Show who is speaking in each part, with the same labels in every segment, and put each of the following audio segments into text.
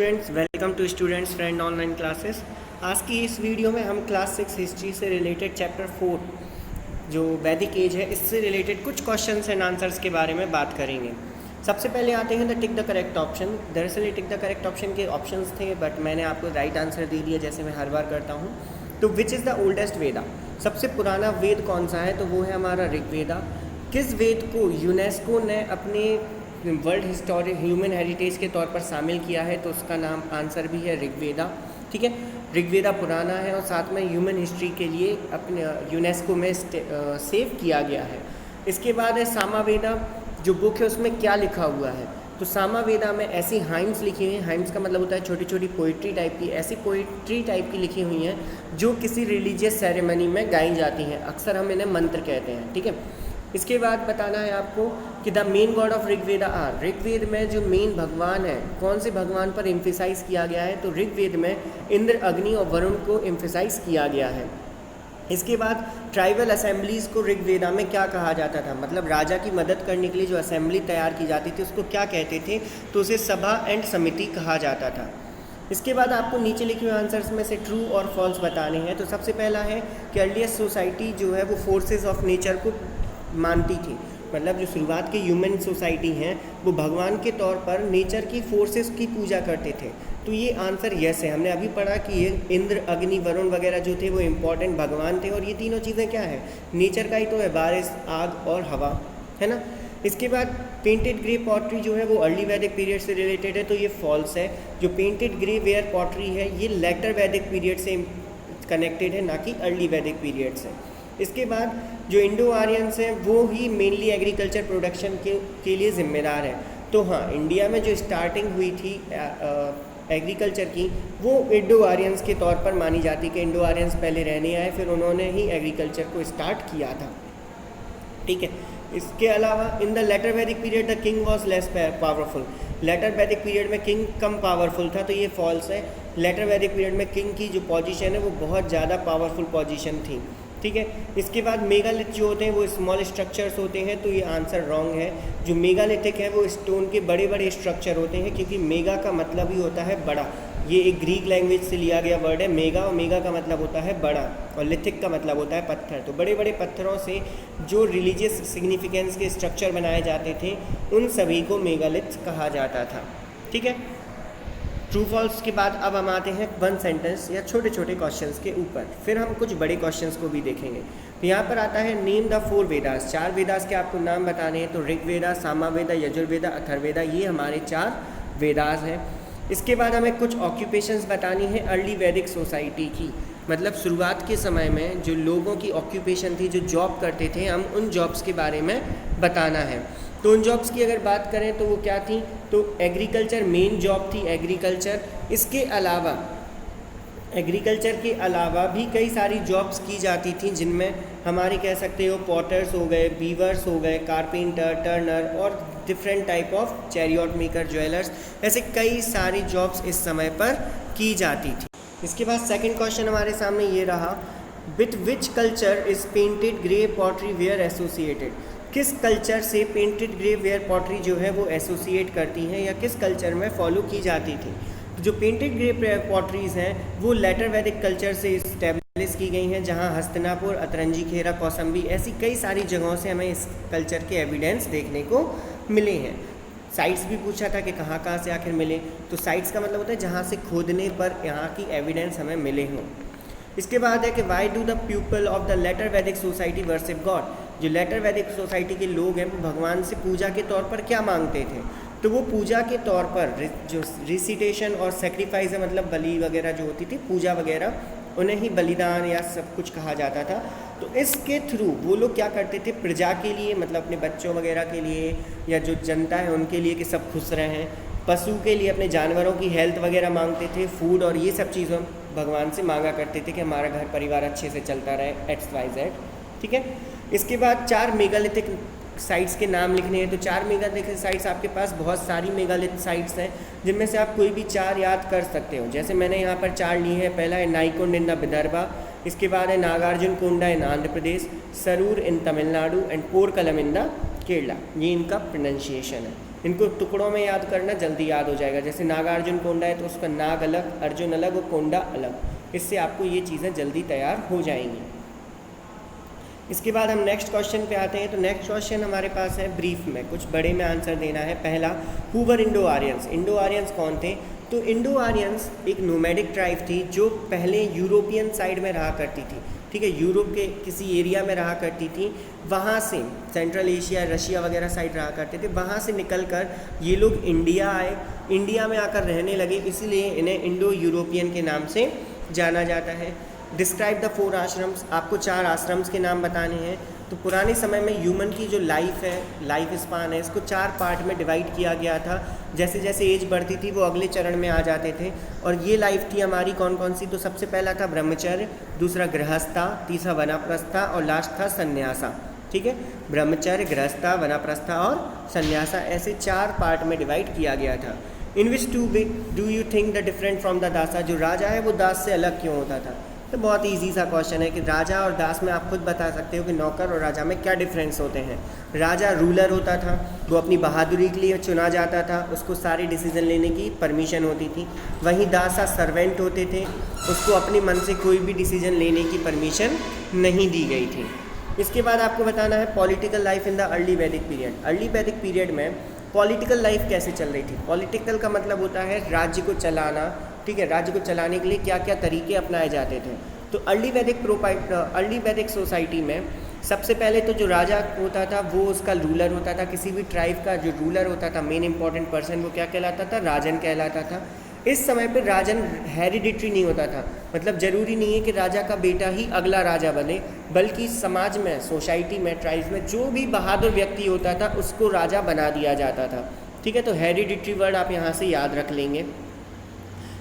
Speaker 1: Students, welcome to students friend online classes. आज की इस वीडियो में हम क्लास 6 हिस्ट्री से रिलेटेड चैप्टर 4 जो वैदिक एज है इससे रिलेटेड कुछ क्वेश्चंस एंड आंसर्स के बारे में बात करेंगे। सबसे पहले आते हैं the tick the correct option. दरअसल ये टिक द करेक्ट ऑप्शन के ऑप्शंस थे बट मैंने आपको राइट आंसर दे दिया जैसे मैं हर बार करता हूँ। तो विच इज़ द ओल्डेस्ट वेदा, सबसे पुराना वेद कौन सा है? तो वो है हमारा ऋग्वेदा। किस वेद को यूनेस्को ने अपने वर्ल्ड हिस्टोरी ह्यूमन हेरिटेज के तौर पर शामिल किया है? तो उसका नाम आंसर भी है ऋग्वेदा। ठीक है, ऋग्वेदा पुराना है और साथ में ह्यूमन हिस्ट्री के लिए अपने यूनेस्को में सेव किया गया है। इसके बाद है सामावेदा, जो बुक है उसमें क्या लिखा हुआ है? तो सामावेदा में ऐसी हाइम्स लिखी हुई हैं, हाइम्स का मतलब होता है छोटी छोटी पोइट्री टाइप की, ऐसी पोइट्री टाइप की लिखी हुई हैं जो किसी रिलीजियस सेरेमनी में गाई जाती हैं। अक्सर हम इन्हें मंत्र कहते हैं। ठीक है, इसके बाद बताना है आपको कि the main god of Rigveda are, Rigveda में जो मेन भगवान है कौन से भगवान पर एम्फेसाइज किया गया है? तो ऋग्वेद में इंद्र, अग्नि और वरुण को एम्फेसाइज किया गया है। इसके बाद ट्राइबल असेंबलीज़ को ऋग्वेदा में क्या कहा जाता था? मतलब राजा की मदद करने के लिए जो असेंबली तैयार की जाती थी उसको क्या कहते थे? तो उसे सभा एंड समिति कहा जाता था। इसके बाद आपको नीचे लिखे हुए आंसर्स में से ट्रू और फॉल्स बताने हैं। तो सबसे पहला है कि अर्लीस्ट सोसाइटी जो है वो फोर्सेस ऑफ नेचर को मानती थी। मतलब जो शुरुआत की ह्यूमन सोसाइटी हैं वो भगवान के तौर पर नेचर की फोर्सेस की पूजा करते थे। तो ये आंसर यस है। हमने अभी पढ़ा कि ये इंद्र, अग्नि, वरुण वगैरह जो थे वो इम्पॉर्टेंट भगवान थे और ये तीनों चीज़ें क्या है? नेचर का ही तो है, बारिश, आग और हवा, है ना। इसके बाद पेंटेड ग्रे पॉटरी जो है वो अर्ली वैदिक पीरियड से रिलेटेड है, तो ये फॉल्स है। जो पेंटेड ग्रे वेयर पॉटरी है ये लेटर वैदिक पीरियड से कनेक्टेड है, ना कि अर्ली वैदिक पीरियड से। इसके बाद जो इंडो आर्यंस हैं वो ही मेनली एग्रीकल्चर प्रोडक्शन के लिए ज़िम्मेदार है। तो हाँ, इंडिया में जो स्टार्टिंग हुई थी एग्रीकल्चर की वो इंडो आर्यंस के तौर पर मानी जाती कि इंडो आर्यंस पहले रहने आए, फिर उन्होंने ही एग्रीकल्चर को स्टार्ट किया था। ठीक है, इसके अलावा in the later Vedic period the king was less powerful. Later Vedic period में किंग कम पावरफुल था, तो ये फॉल्स है। लेटर वैदिक पीरियड में किंग की जो पोजीशन है वो बहुत ज़्यादा पावरफुल पोजीशन थी। ठीक है, इसके बाद मेगालिथ जो होते हैं वो स्मॉल स्ट्रक्चर्स होते हैं, तो ये आंसर रॉन्ग है। जो मेगालिथिक है वो स्टोन के बड़े बड़े स्ट्रक्चर होते हैं, क्योंकि मेगा का मतलब ही होता है बड़ा। ये एक ग्रीक लैंग्वेज से लिया गया वर्ड है मेगा, और मेगा का मतलब होता है बड़ा और लिथिक का मतलब होता है पत्थर। तो बड़े बड़े पत्थरों से जो रिलीजियस सिग्निफिकेंस के स्ट्रक्चर बनाए जाते थे उन सभी को मेगालिथ कहा जाता था। ठीक है, ट्रू फॉल्स के बाद अब हम आते हैं वन सेंटेंस या छोटे छोटे क्वेश्चंस के ऊपर, फिर हम कुछ बड़े क्वेश्चंस को भी देखेंगे। तो यहाँ पर आता है नेम द 4 वेदास, 4 वेदास के आपको नाम बताने हैं। तो ऋग्वेदा, सामावेदा, यजुर्वेदा, अथर्ववेदा, ये हमारे 4 वेदास हैं। इसके बाद हमें कुछ ऑक्यूपेशंस बतानी है अर्ली वैदिक सोसाइटी की। मतलब शुरुआत के समय में जो लोगों की ऑक्यूपेशन थी, जो जॉब करते थे, हम उन जॉब्स के बारे में बताना है। तो उन जॉब्स की अगर बात करें तो वो क्या थी? तो एग्रीकल्चर मेन जॉब थी, एग्रीकल्चर। इसके अलावा एग्रीकल्चर के अलावा भी कई सारी जॉब्स की जाती थी, जिनमें हमारे कह सकते हो पॉटर्स हो गए, वीवर्स हो गए, कारपेंटर, टर्नर और different type of chariot maker, jewellers, ऐसे कई सारी जॉब्स इस समय पर की जाती थी। इसके बाद सेकंड क्वेश्चन हमारे सामने ये रहा, with which culture is painted grey pottery ware associated? किस कल्चर से पेंटेड ग्रे वेयर पॉटरी जो है वो एसोसिएट करती हैं या किस कल्चर में फॉलो की जाती थी? तो जो पेंटेड ग्रे पॉटरीज़ हैं वो लेटर वैदिक कल्चर से इस्टेब्लिश की गई हैं, जहां हस्तिनापुर, अतरंजी खेरा, कौसंबी, ऐसी कई सारी जगहों से हमें इस कल्चर के एविडेंस देखने को मिले हैं। साइट्स भी पूछा था कि कहाँ से आखिर मिले, तो साइट्स का मतलब होता है जहाँ से खोदने पर यहाँ की एविडेंस हमें मिले हों। इसके बाद है कि why do the people of the later Vedic society worship god? जो लेटर वैदिक सोसाइटी के लोग हैं वो भगवान से पूजा के तौर पर क्या मांगते थे? तो वो पूजा के तौर पर जो रिसिटेशन और सेक्रीफाइस है, मतलब बलि वगैरह जो होती थी, पूजा वगैरह, उन्हें ही बलिदान या सब कुछ कहा जाता था। तो इसके थ्रू वो लोग क्या करते थे? प्रजा के लिए, मतलब अपने बच्चों वगैरह के लिए या जो जनता है उनके लिए कि सब खुश रहें, पशु के लिए अपने जानवरों की हेल्थ वगैरह मांगते थे, फूड और ये सब चीज़ों भगवान से मांगा करते थे कि हमारा घर परिवार अच्छे से चलता रहे, XYZ। ठीक है, इसके बाद 4 मेगालिथिक साइट्स के नाम लिखने हैं। तो 4 मेगालिथिक साइट्स आपके पास बहुत सारी मेगालिथ साइट्स हैं, जिनमें से आप कोई भी 4 याद कर सकते हो। जैसे मैंने यहाँ पर 4 ली है। पहला है नाइकुंड इन द विदर्भा, इसके बाद है Nagarjuna Konda in Andhra Pradesh, Sarur in Tamil Nadu and Porkalam in the Kerala. ये इनका प्रोनाउंसिएशन है। इनको टुकड़ों में याद करना जल्दी याद हो जाएगा। जैसे नागार्जुन कोंडा है तो उसका नाग अलग, अर्जुन अलग और कोंडा अलग। इससे आपको ये चीज़ें जल्दी तैयार हो जाएंगी। इसके बाद हम नेक्स्ट क्वेश्चन पे आते हैं। तो नेक्स्ट क्वेश्चन हमारे पास है ब्रीफ में, कुछ बड़े में आंसर देना है। पहला, who were Indo Aryans? Indo Aryans कौन थे? तो इंडो आर्यंस एक नोमैडिक ट्राइब थी जो पहले यूरोपियन साइड में रहा करती थी, ठीक है, यूरोप के किसी एरिया में रहा करती थी। वहाँ से सेंट्रल एशिया, रशिया वगैरह साइड रहा करते थे। वहाँ से निकल कर ये लोग इंडिया आए, इंडिया में आकर रहने लगे, इसीलिए इन्हें इंडो यूरोपियन के नाम से जाना जाता है। डिस्क्राइब द 4 आश्रम्स, आपको 4 आश्रम्स के नाम बताने हैं। तो पुराने समय में ह्यूमन की जो लाइफ है, लाइफ स्पान है, इसको 4 पार्ट में डिवाइड किया गया था। जैसे जैसे एज बढ़ती थी वो अगले चरण में आ जाते थे। और ये लाइफ थी हमारी कौन कौन सी? तो सबसे पहला था ब्रह्मचर्य, दूसरा गृहस्था, तीसरा वनप्रस्था और लास्ट था संन्यासा, ठीक है। ब्रह्मचर्य, गृहस्था, वनप्रस्था और संन्यासा, ऐसे 4 पार्ट में डिवाइड किया गया था। In which do you think the different from the Dasa? जो राजा है वो दास से अलग क्यों होता था? तो बहुत इजी सा क्वेश्चन है कि राजा और दास में आप खुद बता सकते हो कि नौकर और राजा में क्या डिफरेंस होते हैं। राजा रूलर होता था, वो अपनी बहादुरी के लिए चुना जाता था, उसको सारी डिसीजन लेने की परमिशन होती थी। वहीं दासा सर्वेंट होते थे, उसको अपने मन से कोई भी डिसीजन लेने की परमिशन नहीं दी गई थी। इसके बाद आपको बताना है political life in the early वैदिक पीरियड। अर्ली वैदिक पीरियड में पॉलिटिकल लाइफ कैसे चल रही थी? पॉलिटिकल का मतलब होता है राज्य को चलाना, ठीक है। राज्य को चलाने के लिए क्या क्या तरीके अपनाए जाते थे। तो अर्ली वैदिक सोसाइटी में सबसे पहले तो जो राजा होता था वो उसका रूलर होता था। किसी भी ट्राइब का जो रूलर होता था, मेन इंपॉर्टेंट पर्सन, वो क्या कहलाता था? राजन कहलाता था। इस समय पर राजन हेरिडिटरी नहीं होता था, मतलब ज़रूरी नहीं है कि राजा का बेटा ही अगला राजा बने, बल्कि समाज में, सोसाइटी में, ट्राइब्स में जो भी बहादुर व्यक्ति होता था उसको राजा बना दिया जाता था, ठीक है। तो हेरिडिटरी वर्ड आप यहाँ से याद रख लेंगे,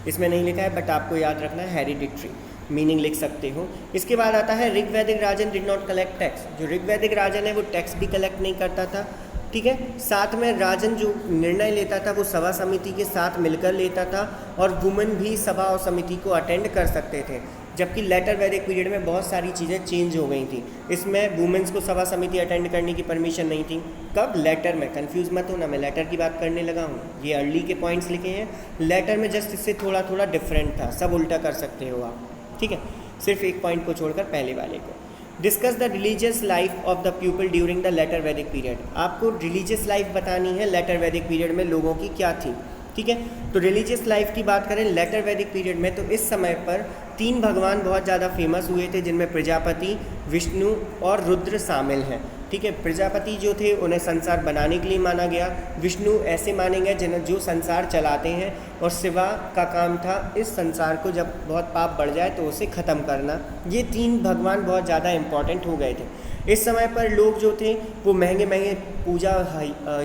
Speaker 1: इसमें नहीं लिखा है बट आपको याद रखना है, हेरिडिटरी मीनिंग लिख सकते हो। इसके बाद आता है ऋग्वैदिक राजन डिड नॉट कलेक्ट टैक्स। जो ऋग्वैदिक राजन है वो टैक्स भी कलेक्ट नहीं करता था, ठीक है। साथ में राजन जो निर्णय लेता था वो सभा समिति के साथ मिलकर लेता था, और वुमेन भी सभा और समिति को अटेंड कर सकते थे। जबकि लेटर वैदिक पीरियड में बहुत सारी चीज़ें चेंज हो गई थी। इसमें वुमेन्स को सभा समिति अटेंड करने की परमिशन नहीं थी। कब? लेटर में। कंफ्यूज मत होना, मैं लेटर की बात करने लगा हूँ। ये अर्ली के पॉइंट्स लिखे हैं, लेटर में जस्ट इससे थोड़ा थोड़ा डिफरेंट था, सब उल्टा कर सकते हो आप, ठीक है। सिर्फ एक पॉइंट को छोड़कर पहले वाले को। Discuss the religious life of the people during the later Vedic period. आपको रिलीजियस लाइफ बतानी है लेटर वैदिक पीरियड में लोगों की क्या थी, ठीक है। तो रिलीजियस लाइफ की बात करें लेटर वैदिक पीरियड में, तो इस समय पर 3 भगवान बहुत ज़्यादा फेमस हुए थे, जिनमें प्रजापति, विष्णु और रुद्र शामिल हैं, ठीक है। प्रजापति जो थे उन्हें संसार बनाने के लिए माना गया, विष्णु ऐसे माने गए जिन्हें जो संसार चलाते हैं, और शिवा का काम था इस संसार को जब बहुत पाप बढ़ जाए तो उसे ख़त्म करना। ये 3 भगवान बहुत ज़्यादा इम्पॉर्टेंट हो गए थे। इस समय पर लोग जो थे वो महंगे महंगे पूजा,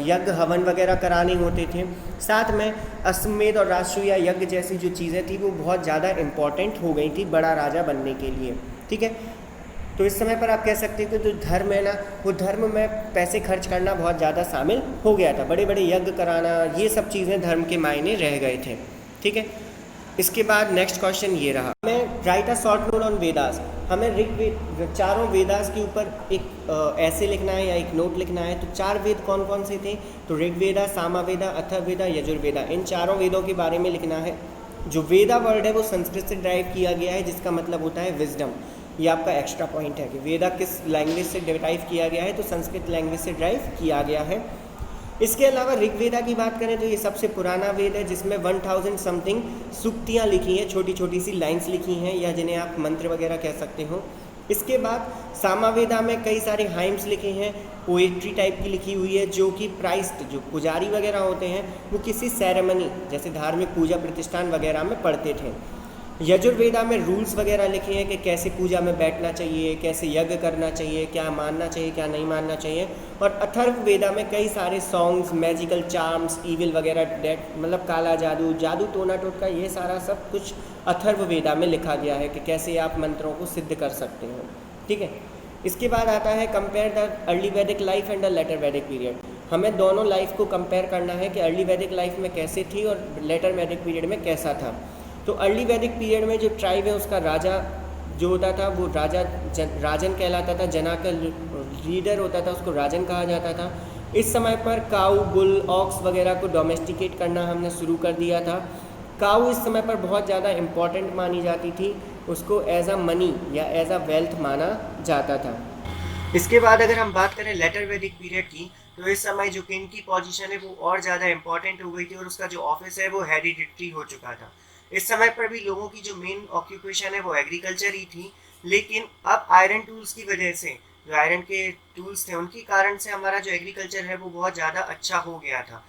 Speaker 1: यज्ञ, हवन वगैरह कराने होते थे। साथ में अश्वमेध और राजसूया यज्ञ जैसी जो चीज़ें थी वो बहुत ज़्यादा इम्पॉर्टेंट हो गई थी बड़ा राजा बनने के लिए, ठीक है। तो इस समय पर आप कह सकते हो कि जो धर्म है ना, वो धर्म में पैसे खर्च करना बहुत ज़्यादा शामिल हो गया था। बड़े बड़े यज्ञ कराना, ये सब चीज़ें धर्म के मायने रह गए थे, ठीक है। इसके बाद नेक्स्ट क्वेश्चन ये रहा, हमें right a short note on Vedas. हमें ऋग्वेद, चारों वेदास के ऊपर एक ऐसे लिखना है या एक नोट लिखना है। तो 4 वेद कौन कौन से थे? तो ऋग्वेदा, सामवेदा, अथर्ववेदा, यजुर्वेदा, इन चारों वेदों के बारे में लिखना है। जो वेदा वर्ड है वो संस्कृत से ड्राइव किया गया है, जिसका मतलब होता है विजडम। ये आपका एक्स्ट्रा पॉइंट है कि वेदा किस लैंग्वेज से ड्राइव किया गया है, तो संस्कृत लैंग्वेज से ड्राइव किया गया है। इसके अलावा ऋग्वेदा की बात करें तो ये सबसे पुराना वेद है, जिसमें 1000 समथिंग सूक्तियाँ लिखी हैं, छोटी छोटी सी लाइंस लिखी हैं, या जिन्हें आप मंत्र वगैरह कह सकते हो। इसके बाद सामवेदा में कई सारे हाइम्स लिखे हैं, पोएट्री टाइप की लिखी हुई है, जो कि प्राइस्ट, जो पुजारी वगैरह होते हैं वो किसी सेरेमनी जैसे धार्मिक पूजा प्रतिष्ठान वगैरह में पढ़ते थे। यजुर्वेदा में रूल्स वगैरह लिखे हैं कि कैसे पूजा में बैठना चाहिए, कैसे यज्ञ करना चाहिए, क्या मानना चाहिए, क्या नहीं मानना चाहिए। और अथर्ववेदा में कई सारे सॉन्ग्स, मैजिकल चार्म्स, ईविल वगैरह, डेट मतलब काला जादू, जादू टोना टोटका, ये सारा सब कुछ अथर्ववेदा में लिखा गया है कि कैसे आप मंत्रों को सिद्ध कर सकते हो, ठीक है। इसके बाद आता है कंपेयर द अर्ली वैदिक life and the later Vedic period. हमें दोनों लाइफ को कंपेयर करना है कि अर्ली वैदिक लाइफ में कैसे थी और लेटर वैदिक पीरियड में कैसा था। तो अर्ली वैदिक पीरियड में जो ट्राइब है उसका राजा जो होता था वो राजन कहलाता था। जना का लीडर होता था, उसको राजन कहा जाता था। इस समय पर काऊ, बुल, ऑक्स वगैरह को डोमेस्टिकेट करना हमने शुरू कर दिया था। काऊ इस समय पर बहुत ज़्यादा इम्पॉर्टेंट मानी जाती थी, उसको एज अ मनी या एज अ वेल्थ माना जाता था। इसके बाद अगर हम बात करें लेटर वैदिक पीरियड की, तो इस समय जो किंग की पोजीशन है वो और ज़्यादा इंपॉर्टेंट हो गई थी और उसका जो ऑफिस है वो हेरिडिटरी हो चुका था। इस समय पर भी लोगों की जो मेन ऑक्यूपेशन है वो एग्रीकल्चर ही थी, लेकिन अब आयरन टूल्स की वजह से, जो आयरन के टूल्स थे उनके कारण से हमारा जो एग्रीकल्चर है वो बहुत ज़्यादा अच्छा हो गया था।